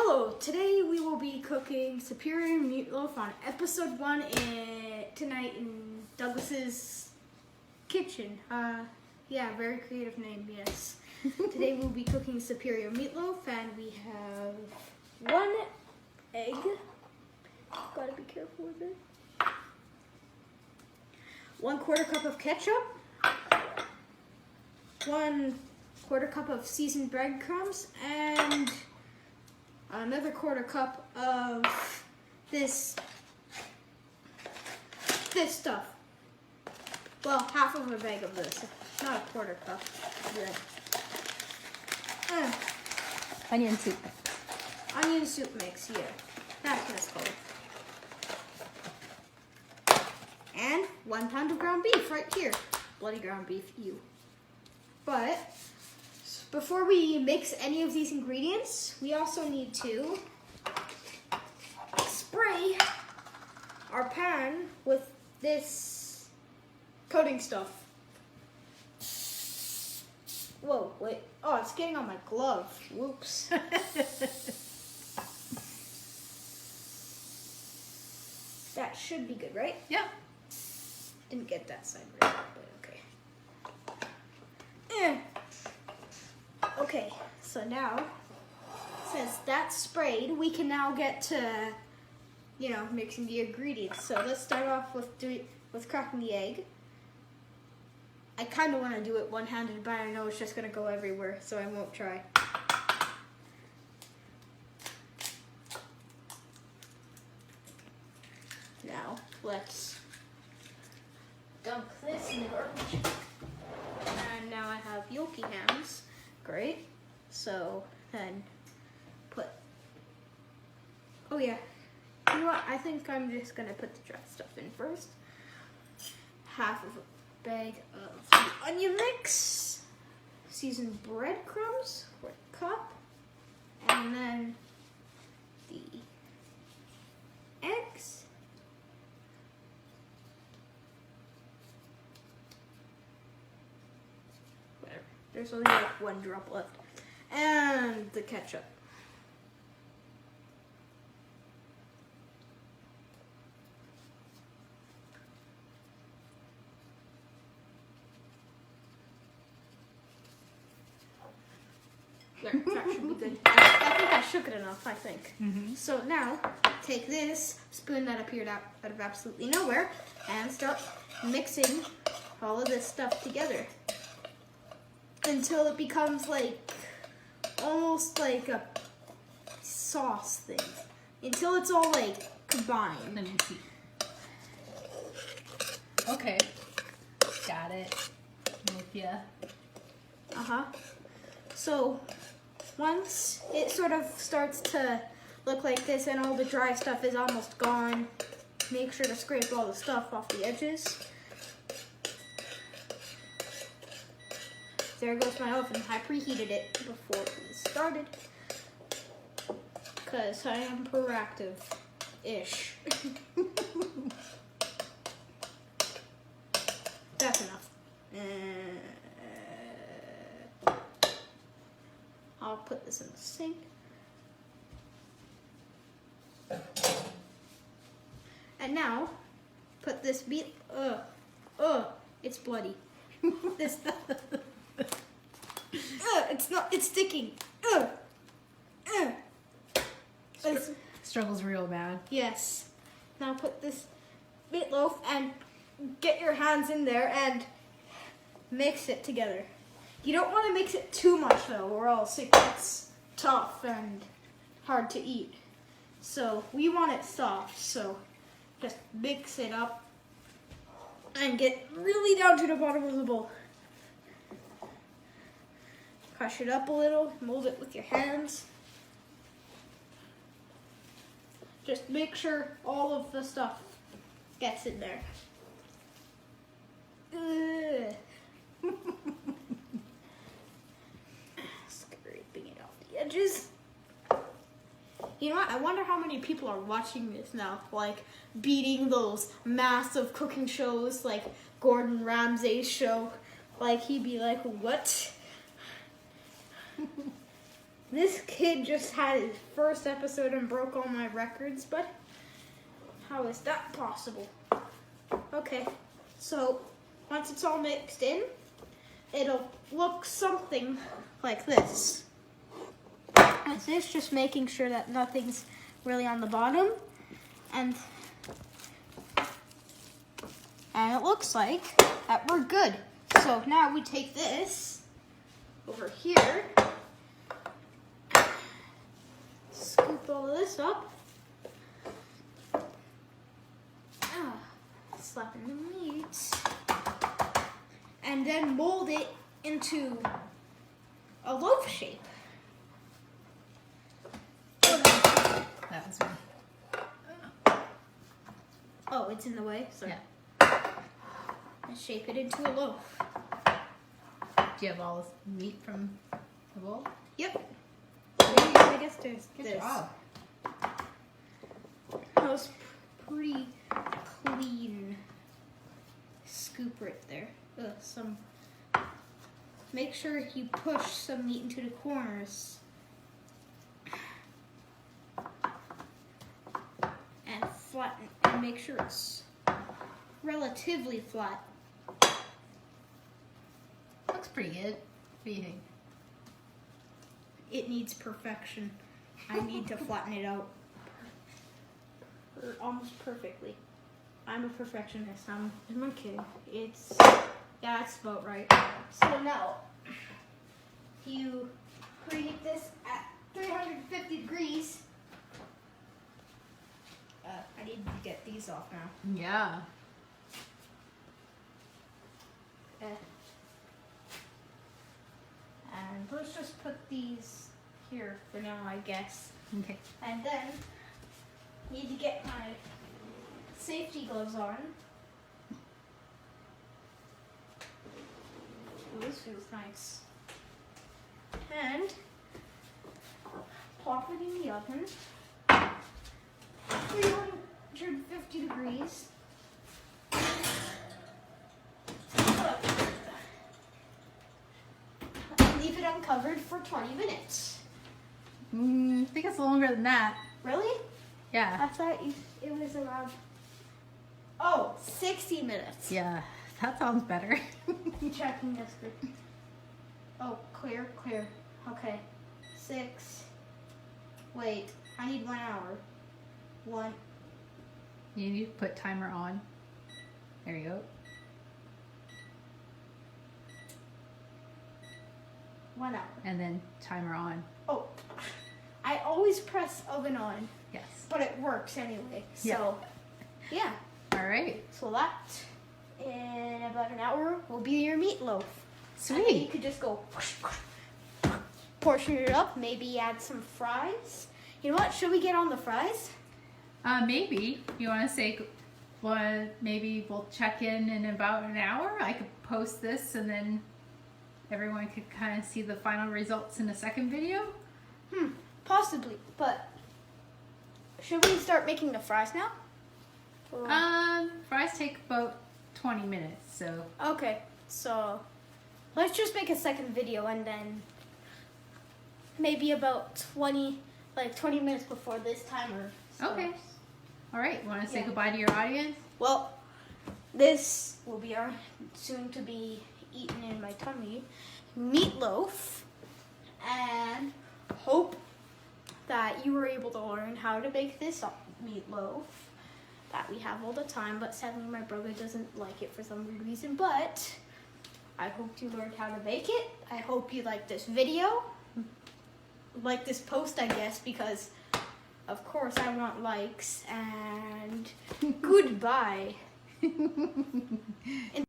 Hello, today we will be cooking Superior Meatloaf on episode 1 tonight in Douglas's kitchen. Yeah, very creative name, yes. Today we'll be cooking Superior Meatloaf and we have 1 egg. Gotta be careful with it. 1/4 cup of ketchup. 1/4 cup of seasoned breadcrumbs and another 1/4 cup of this stuff. Well, half of a bag of this, not a 1/4 cup. Yeah. Onion soup. Onion soup mix, yeah. That's what it's called. And 1 pound of ground beef right here. Bloody ground beef, ew. But before we mix any of these ingredients, we also need to spray our pan with this coating stuff. Whoa, wait. Oh, it's getting on my glove. Whoops. That should be good, right? Yep. Didn't get that side right, but okay. Okay, so now, since that's sprayed, we can now get to, mixing the ingredients. So let's start off with cracking the egg. I kind of want to do it one-handed, but I know it's just going to go everywhere, so I won't try. Now, let's dunk this in the garbage. And now I have yolky hams. Great. So then oh yeah. You know what? I think I'm just gonna put the dry stuff in first. Half of a bag of the onion mix, seasoned breadcrumbs, 1/4 cup, and then the eggs. There's only like 1 drop left. And the ketchup. There, that should be good. I think I shook it enough, I think. Mm-hmm. So now, take this spoon that appeared out of absolutely nowhere and start mixing all of this stuff together until it becomes almost like a sauce thing. Until it's all combined. Let me see. Okay. Got it. I'm with ya. So once it sort of starts to look like this and all the dry stuff is almost gone, make sure to scrape all the stuff off the edges. There goes my oven. I preheated it before we started because I am proactive-ish. That's enough. I'll put this in the sink. And now, put this meat. It's bloody. This. It's sticking. Struggle's real bad. Yes. Now put this meatloaf and get your hands in there and mix it together. You don't want to mix it too much though, or else it gets tough and hard to eat. So we want it soft, so just mix it up and get really down to the bottom of the bowl. Crush it up a little, mold it with your hands. Just make sure all of the stuff gets in there. Scraping it off the edges. You know what? I wonder how many people are watching this now. Beating those massive cooking shows like Gordon Ramsay's show. He'd be like, what? This kid just had his first episode and broke all my records, but how is that possible? Okay, so once it's all mixed in, it'll look something like this. As this, just making sure that nothing's really on the bottom. And it looks like that we're good. So now we take this over here, scoop all of this up, slap in the meat, and then mold it into a loaf shape. That was me. Oh, it's in the way? Sorry. Yeah. And shape it into a loaf. Do you have all this meat from the bowl? Yep. I guess there's Good this. job. That was pretty clean scoop right there. Make sure you push some meat into the corners. And flatten, and make sure it's relatively flat. Looks pretty good. What do you think? It needs perfection. I need to flatten it out almost perfectly. I'm a perfectionist. I'm kidding. Yeah, that's about right. So now, you preheat this at 350 degrees. I need to get these off now. Yeah. And let's just put these here for now, I guess. Okay. And then, need to get my safety gloves on. Oh, this feels nice. And pop it in the oven. 350 degrees. Leave it uncovered for 20 minutes. I think it's longer than that. Really? Yeah. I thought it was around 60 minutes. Yeah. That sounds better. Checking this good. Oh, clear. Okay. 6. Wait, I need 1 hour. 1. You need to put timer on. There you go. 1 hour. And then timer on. Oh, I always press oven on, Yes. but it works anyway. So, yeah. All right. So that, in about an hour, will be your meatloaf. Sweet. And then you could just go portion it up, maybe add some fries. You know what? Should we get on the fries? Maybe. You want to say, maybe we'll check in about an hour? I could post this and then everyone could kind of see the final results in a second video? Possibly, but should we start making the fries now? Or- Fries take about 20 minutes, so. Okay, so let's just make a second video and then maybe about 20 minutes before this timer starts. Okay. All right, want to say Yeah. goodbye to your audience? Well, this will be our soon to be eaten in my tummy meatloaf, and hope that you were able to learn how to make this meatloaf that we have all the time, but sadly my brother doesn't like it for some weird reason. But I hope you learned how to make it. I hope you like this video, like this post, I guess, because of course I want likes. And goodbye.